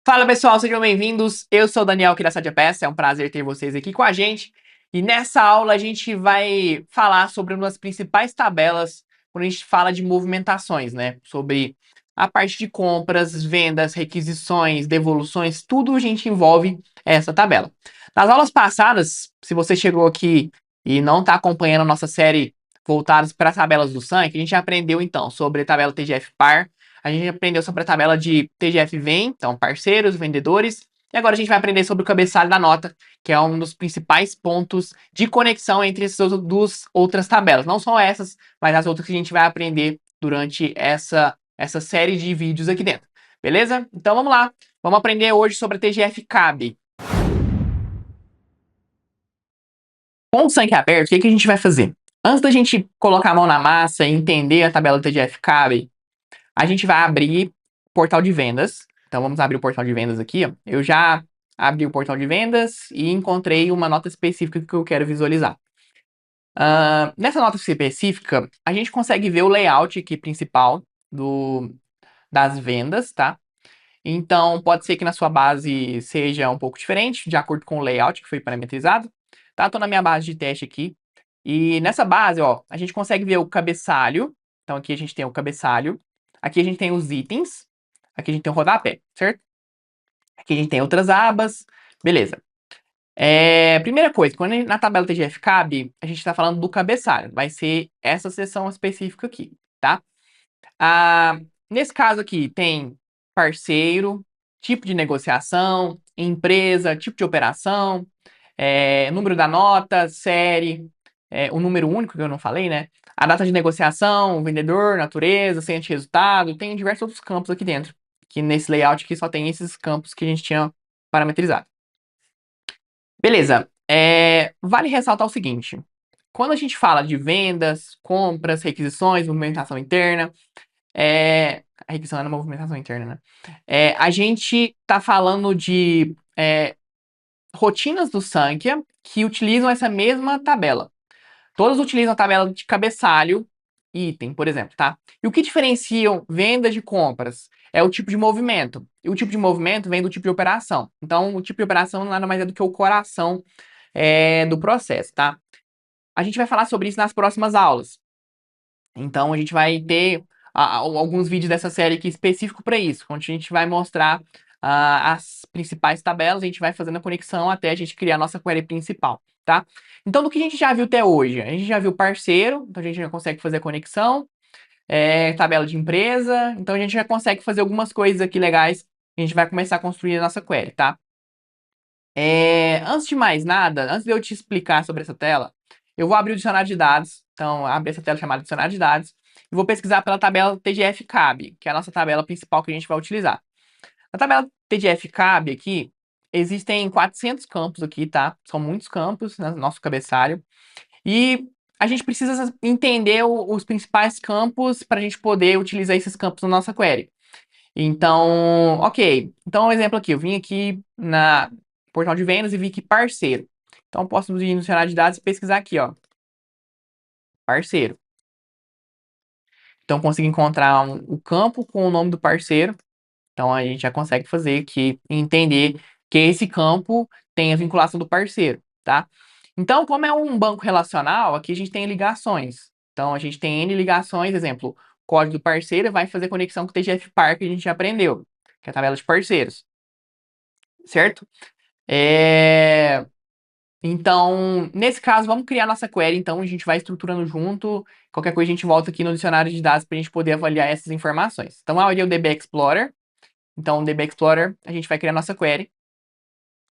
Fala pessoal, sejam bem-vindos. Eu sou o Daniel aqui da SatyaPass, é um prazer ter vocês aqui com a gente. E nessa aula a gente vai falar sobre uma das principais tabelas quando a gente fala de movimentações, né? Sobre a parte de compras, vendas, requisições, devoluções, tudo a gente envolve essa tabela. Nas aulas passadas, se você chegou aqui e não está acompanhando a nossa série voltadas para as tabelas do SANC, a gente aprendeu então sobre a tabela TGF-par. A gente aprendeu sobre a tabela de TGF-Vem, então parceiros, vendedores. E agora a gente vai aprender sobre o cabeçalho da nota, que é um dos principais pontos de conexão entre essas duas outras tabelas. Não só essas, mas as outras que a gente vai aprender durante essa série de vídeos aqui dentro. Beleza? Então vamos lá. Vamos aprender hoje sobre a TGF-CAB. Com o sangue aberto, o que a gente vai fazer? Antes da gente colocar a mão na massa e entender a tabela do TGF-CAB, a gente vai abrir o portal de vendas. Então vamos abrir o portal de vendas aqui, ó. Eu já abri o portal de vendas e encontrei uma nota específica que eu quero visualizar. Nessa nota específica, a gente consegue ver o layout aqui principal das vendas, tá? Então pode ser que na sua base seja um pouco diferente, de acordo com o layout que foi parametrizado. Tá? Tô na minha base de teste aqui. E nessa base, ó, a gente consegue ver o cabeçalho. Então aqui a gente tem o cabeçalho. Aqui a gente tem os itens. Aqui a gente tem o rodapé, certo? Aqui a gente tem outras abas. Beleza. Primeira coisa, na tabela TGF-CAB, a gente está falando do cabeçalho. Vai ser essa seção específica aqui, tá? Ah, nesse caso aqui tem parceiro, tipo de negociação, empresa, tipo de operação, número da nota, série, o número único que eu não falei, né? A data de negociação, o vendedor, natureza, centro de resultado, tem diversos outros campos aqui dentro. Que nesse layout aqui só tem esses campos que a gente tinha parametrizado. Beleza. Vale ressaltar o seguinte: quando a gente fala de vendas, compras, requisições, movimentação interna, a requisição é na movimentação interna, né? A gente tá falando de rotinas do Sankhya que utilizam essa mesma tabela. Todas utilizam a tabela de cabeçalho, item, por exemplo, tá? E o que diferenciam vendas de compras é o tipo de movimento. E o tipo de movimento vem do tipo de operação. Então, o tipo de operação nada mais é do que o coração do processo, tá? A gente vai falar sobre isso nas próximas aulas. Então, a gente vai ter alguns vídeos dessa série aqui específico para isso, onde a gente vai mostrar as principais tabelas, a gente vai fazendo a conexão até a gente criar a nossa query principal, tá? Então, do que a gente já viu até hoje? A gente já viu parceiro, então a gente já consegue fazer a conexão, tabela de empresa, então a gente já consegue fazer algumas coisas aqui legais, a gente vai começar a construir a nossa query, tá? Antes de mais nada, antes de eu te explicar sobre essa tela, eu vou abrir o dicionário de dados. Então, abrir essa tela chamada dicionário de dados e vou pesquisar pela tabela TGF-CAB, que é a nossa tabela principal que a gente vai utilizar. Na tabela TGF-CAB aqui, existem 400 campos aqui, tá? São muitos campos no nosso cabeçalho. E a gente precisa entender os principais campos para a gente poder utilizar esses campos na nossa query. Então, ok. Então, um exemplo aqui. Eu vim aqui na portal de vendas e vi aqui parceiro. Então, eu posso ir no dicionário de dados e pesquisar aqui, ó. Parceiro. Então, consigo encontrar o campo com o nome do parceiro. Então, a gente já consegue fazer aqui, entender que esse campo tem a vinculação do parceiro, tá? Então, como é um banco relacional, aqui a gente tem ligações. Então, a gente tem N ligações, exemplo, o código do parceiro vai fazer conexão com o TGF-par que a gente já aprendeu, que é a tabela de parceiros, certo? Então, nesse caso, vamos criar nossa query, então a gente vai estruturando junto, qualquer coisa a gente volta aqui no dicionário de dados para a gente poder avaliar essas informações. Então, abri o DB Explorer, então o DB Explorer, a gente vai criar nossa query,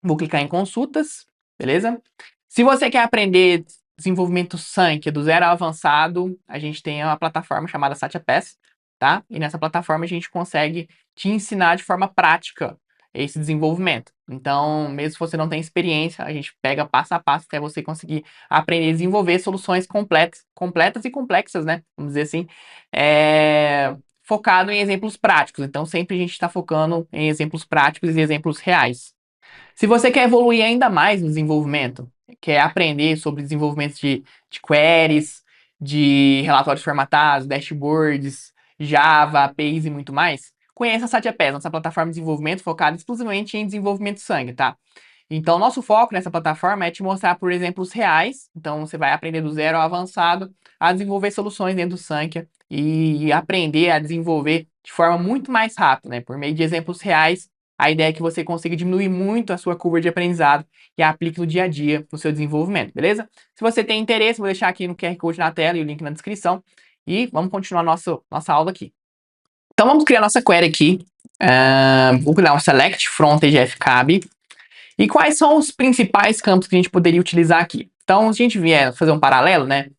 vou clicar em consultas, beleza? Se você quer aprender desenvolvimento Sankhya do zero ao avançado, a gente tem uma plataforma chamada SatyaPass, tá? E nessa plataforma a gente consegue te ensinar de forma prática esse desenvolvimento. Então, mesmo se você não tem experiência, a gente pega passo a passo até você conseguir aprender a desenvolver soluções completas e complexas, né? Vamos dizer assim, focado em exemplos práticos. Então, sempre a gente está focando em exemplos práticos e exemplos reais. Se você quer evoluir ainda mais no desenvolvimento, quer aprender sobre desenvolvimento de queries, de relatórios formatados, dashboards, Java, APIs e muito mais, conheça a Satya PES, nossa plataforma de desenvolvimento focada exclusivamente em desenvolvimento de sangue, tá? Então, nosso foco nessa plataforma é te mostrar por exemplos reais. Então, você vai aprender do zero ao avançado a desenvolver soluções dentro do Sankhya e aprender a desenvolver de forma muito mais rápida, né? Por meio de exemplos reais, a ideia é que você consiga diminuir muito a sua curva de aprendizado e aplique no dia a dia no seu desenvolvimento, beleza? Se você tem interesse, vou deixar aqui no QR Code na tela e o link na descrição. E vamos continuar nossa aula aqui. Então, vamos criar nossa query aqui. Vou criar um select from tgfcab. E quais são os principais campos que a gente poderia utilizar aqui? Então, se a gente vier fazer um paralelo, né,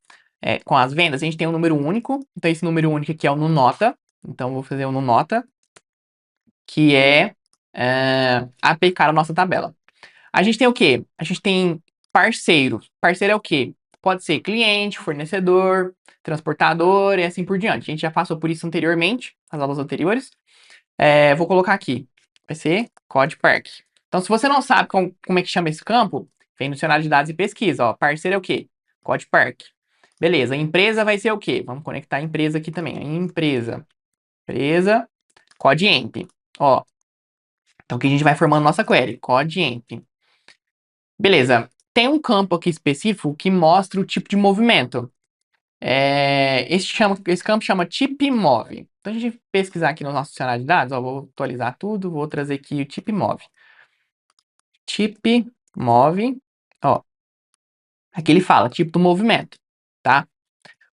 com as vendas, a gente tem um número único. Então, esse número único aqui é o NuNota. Então, vou fazer o NuNota, que é aplicar a nossa tabela. A gente tem o quê? A gente tem parceiro. Parceiro é o quê? Pode ser cliente, fornecedor, transportador e assim por diante. A gente já passou por isso anteriormente, nas aulas anteriores. Vou colocar aqui. Vai ser CodePark. Então, se você não sabe como é que chama esse campo, vem no dicionário de dados e pesquisa. Ó, parceiro é o quê? CodePark. Beleza. Empresa vai ser o quê? Vamos conectar a empresa aqui também. Empresa. Empresa. CodeEmp. Ó. Então, aqui a gente vai formando nossa query. CodeEmp. Beleza. Tem um campo aqui específico que mostra o tipo de movimento. Esse campo chama tipMove. Então, a gente pesquisar aqui no nosso dicionário de dados, ó, vou atualizar tudo, vou trazer aqui o tipMove. Tipmove, ó, aqui ele fala tipo do movimento, tá?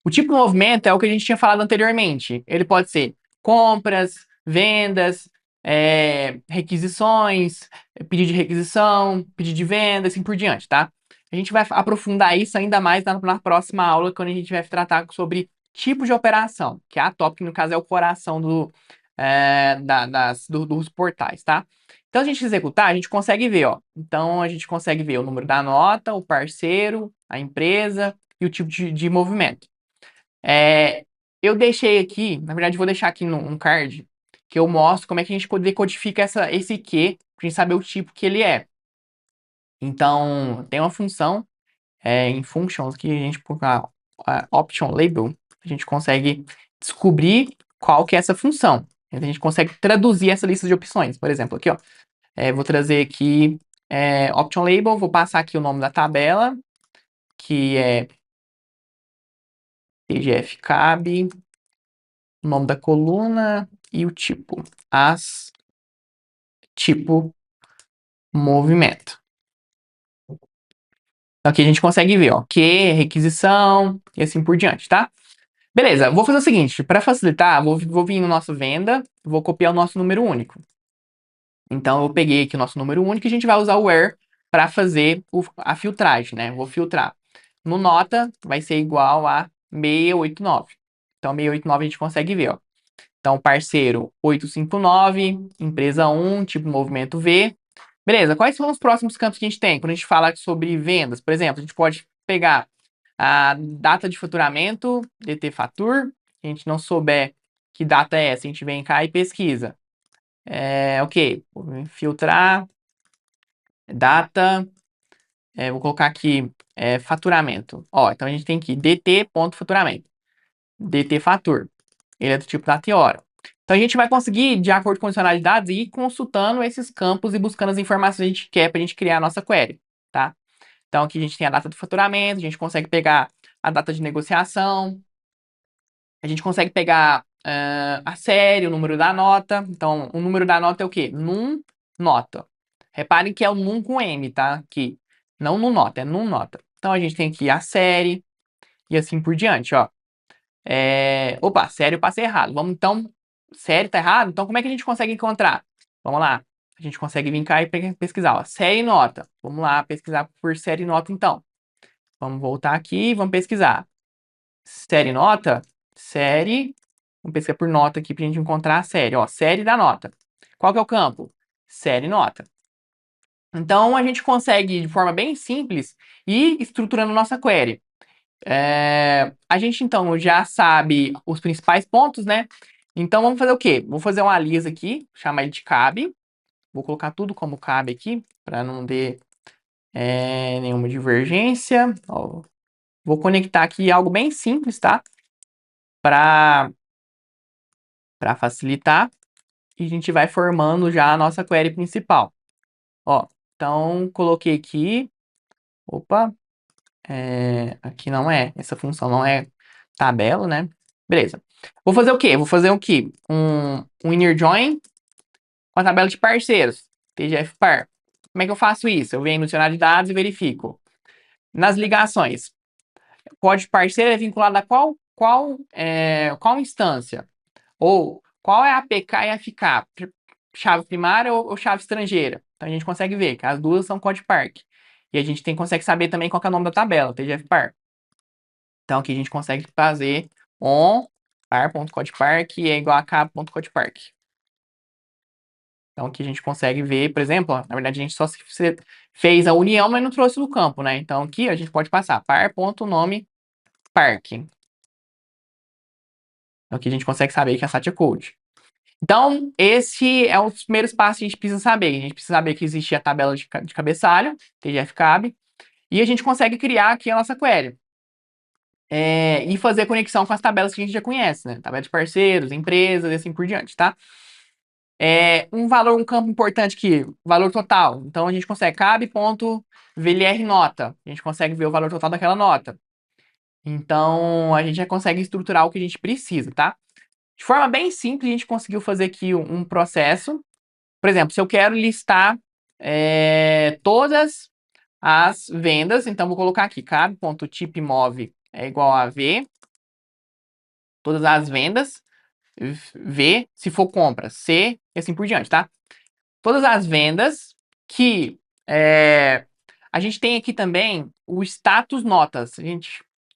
O tipo do movimento é o que a gente tinha falado anteriormente. Ele pode ser compras, vendas, requisições, pedido de requisição, pedido de venda, assim por diante, tá? A gente vai aprofundar isso ainda mais na próxima aula, quando a gente vai tratar sobre tipo de operação, que é a top, que no caso é o coração dos portais, tá? Então, a gente executar, a gente consegue ver, ó. Então, a gente consegue ver o número da nota, o parceiro, a empresa e o tipo de movimento. Eu deixei aqui, na verdade, vou deixar aqui um card que eu mostro como é que a gente decodifica esse Q para gente saber o tipo que ele é. Então, tem uma função em functions que a gente, por a option label, a gente consegue descobrir qual que é essa função. A gente consegue traduzir essa lista de opções. Por exemplo, aqui, ó, vou trazer aqui option label, vou passar aqui o nome da tabela, que é tgfcab, o nome da coluna e o tipo. Tipo movimento. Então, aqui a gente consegue ver, ó, que, requisição e assim por diante, tá? Beleza, vou fazer o seguinte, para facilitar, vou vir no nosso venda, vou copiar o nosso número único. Então, eu peguei aqui o nosso número único e a gente vai usar o where para fazer a filtragem, né? Vou filtrar. No nota, vai ser igual a 689. Então, 689 a gente consegue ver, ó. Então, parceiro 859, empresa 1, tipo movimento V. Beleza, quais são os próximos campos que a gente tem? Quando a gente fala sobre vendas, por exemplo, a gente pode pegar a data de faturamento, DT Fatur. Se a gente não souber que data é essa, a gente vem cá e pesquisa. Ok, vou filtrar, data, vou colocar aqui faturamento. Ó, então a gente tem aqui dt.faturamento, DT Fatur. Ele é do tipo data e hora. Então a gente vai conseguir, de acordo com o dicionário de dados, ir consultando esses campos e buscando as informações que a gente quer para a gente criar a nossa query, tá? Então aqui a gente tem a data do faturamento, a gente consegue pegar a data de negociação, a gente consegue pegar a série, o número da nota. Então, o número da nota é o quê? Num nota. Reparem que é o num com M, tá? Aqui. Não num nota, é num nota. Então, a gente tem aqui a série e assim por diante, ó. Opa, série eu passei errado. Vamos então. Série tá errado? Então, como é que a gente consegue encontrar? Vamos lá. A gente consegue vir cá e pesquisar, ó. Série e nota. Vamos lá pesquisar por série e nota, então. Vamos voltar aqui e vamos pesquisar. Série nota? Série. Vamos pesquisar por nota aqui pra gente encontrar a série. Ó, série da nota. Qual que é o campo? Série nota. Então, a gente consegue, de forma bem simples, ir estruturando nossa query. A gente, então, já sabe os principais pontos, né? Então, vamos fazer o quê? Vou fazer uma alias aqui, chamar ele de cab. Vou colocar tudo como cab aqui, para não ter nenhuma divergência. Ó, vou conectar aqui algo bem simples, tá? Para facilitar. e a gente vai formando já a nossa query principal. Ó, então coloquei aqui, opa, aqui não é, essa função não é tabela, né? Beleza. Vou fazer o quê? Vou fazer o quê? Um inner join com a tabela de parceiros, tgfpar. Como é que eu faço isso? Eu venho no dicionário de dados e verifico. Nas ligações, código parceiro é vinculado a qual instância? Ou qual é a APK e a FK? Chave primária ou chave estrangeira? Então a gente consegue ver que as duas são CodePark. E a gente consegue saber também qual que é o nome da tabela, tgfpar. Então aqui a gente consegue fazer on par.codepark é igual a k.codepark. Então aqui a gente consegue ver, por exemplo, ó, na verdade a gente só fez a união, mas não trouxe no campo, né? Então aqui a gente pode passar par.nome park. Então aqui a gente consegue saber que é Satya Code. Então, esse é os primeiros passos que a gente precisa saber. A gente precisa saber que existe a tabela de cabeçalho, tgfcab, e a gente consegue criar aqui a nossa query. E fazer conexão com as tabelas que a gente já conhece, né? Tabela de parceiros, empresas e assim por diante, tá? Um campo importante aqui, valor total. Então, a gente consegue cabe.vlr nota. A gente consegue ver o valor total daquela nota. Então, a gente já consegue estruturar o que a gente precisa, tá? De forma bem simples, a gente conseguiu fazer aqui um processo. Por exemplo, se eu quero listar todas as vendas, então vou colocar aqui, cabe.tipmove é igual a V, todas as vendas, V, se for compra, C, e assim por diante, tá? Todas as vendas que a gente tem aqui também o status notas.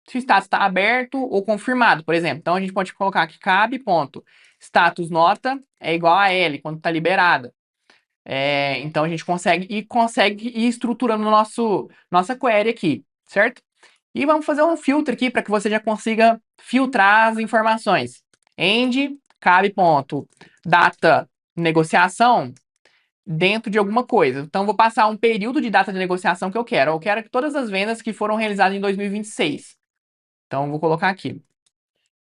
Se o status está aberto ou confirmado, por exemplo. Então a gente pode colocar aqui cabe.status nota é igual a L, quando está liberada. Então a gente consegue ir estruturando nossa query aqui, certo? E vamos fazer um filtro aqui para que você já consiga filtrar as informações. End cabe.data negociação dentro de alguma coisa. Então, vou passar um período de data de negociação que eu quero. Eu quero que todas as vendas que foram realizadas em 2026. Então, vou colocar aqui.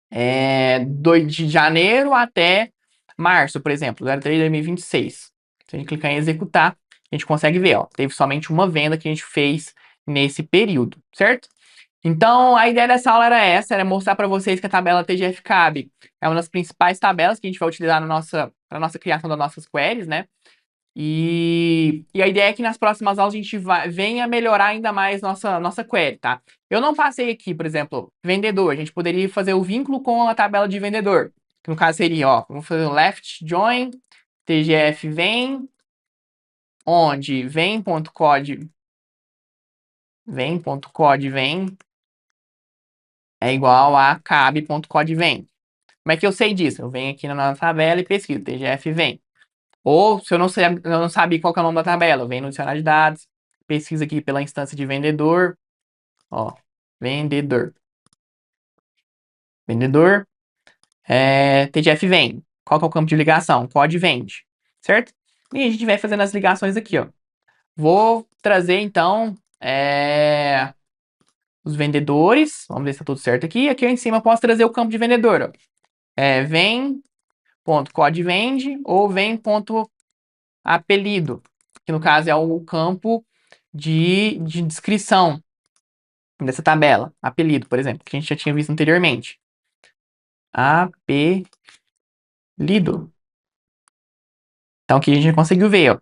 De janeiro até março, por exemplo, 03 de 2026. Se a gente clicar em executar, a gente consegue ver, ó, teve somente uma venda que a gente fez nesse período, certo? Então, a ideia dessa aula era essa, era mostrar para vocês que a tabela tgfcab é uma das principais tabelas que a gente vai utilizar na nossa criação das nossas queries, né? E a ideia é que nas próximas aulas a gente venha melhorar ainda mais nossa query, tá? Eu não passei aqui, por exemplo, vendedor. A gente poderia fazer o vínculo com a tabela de vendedor. Que no caso seria, ó, vamos fazer um left join, tgf vem, onde vem.code vem é igual a cabe.code vem. Como é que eu sei disso? Eu venho aqui na nossa tabela e pesquiso, tgf vem. Ou, se eu não sabia qual que é o nome da tabela, eu venho no dicionário de dados, pesquisa aqui pela instância de vendedor, ó, vendedor. Vendedor, TGF vem. Qual que é o campo de ligação? Code vende, certo? E a gente vai fazendo as ligações aqui, ó. Vou trazer, então, os vendedores, vamos ver se tá tudo certo aqui. Aqui em cima eu posso trazer o campo de vendedor, ó. Vem.code vende ou vem.apelido, que no caso é o campo de descrição dessa tabela. Apelido, por exemplo, que a gente já tinha visto anteriormente. Apelido. Então aqui a gente conseguiu ver, ó,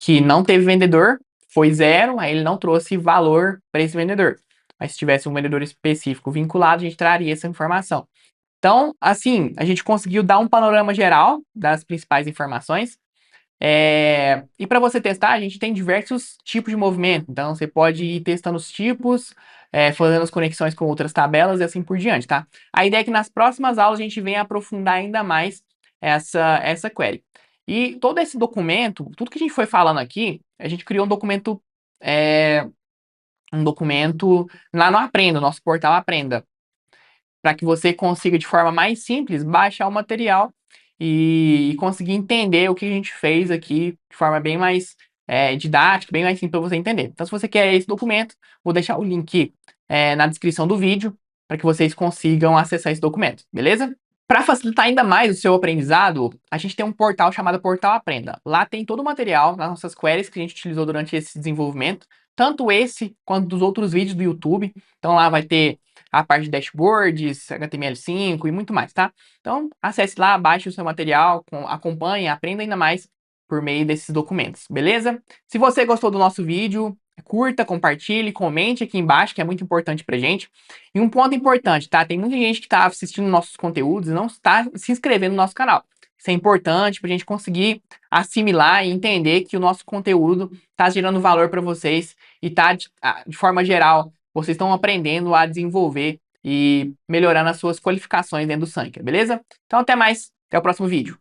que não teve vendedor, foi zero, aí ele não trouxe valor para esse vendedor. Mas se tivesse um vendedor específico vinculado, a gente traria essa informação. Então, assim, a gente conseguiu dar um panorama geral das principais informações. E para você testar, a gente tem diversos tipos de movimento. Então, você pode ir testando os tipos, fazendo as conexões com outras tabelas e assim por diante, tá? A ideia é que nas próximas aulas a gente venha aprofundar ainda mais essa query. E todo esse documento, tudo que a gente foi falando aqui, a gente criou um documento lá no Aprenda, nosso portal Aprenda, para que você consiga de forma mais simples baixar o material e conseguir entender o que a gente fez aqui de forma bem mais didática, bem mais simples para você entender. Então, se você quer esse documento, vou deixar o link na descrição do vídeo para que vocês consigam acessar esse documento, beleza? Para facilitar ainda mais o seu aprendizado, a gente tem um portal chamado Portal Aprenda. Lá tem todo o material das nossas queries que a gente utilizou durante esse desenvolvimento, tanto esse quanto dos outros vídeos do YouTube. Então lá vai ter a parte de dashboards, HTML5 e muito mais, tá? Então acesse lá, baixe o seu material, acompanhe, aprenda ainda mais por meio desses documentos, beleza? Se você gostou do nosso vídeo, curta, compartilhe, comente aqui embaixo, que é muito importante pra gente. E um ponto importante, tá? Tem muita gente que está assistindo nossos conteúdos e não está se inscrevendo no nosso canal. Isso é importante para a gente conseguir assimilar e entender que o nosso conteúdo está gerando valor para vocês e tá, de forma geral, vocês estão aprendendo a desenvolver e melhorando as suas qualificações dentro do Sanker, beleza? Então até mais, até o próximo vídeo.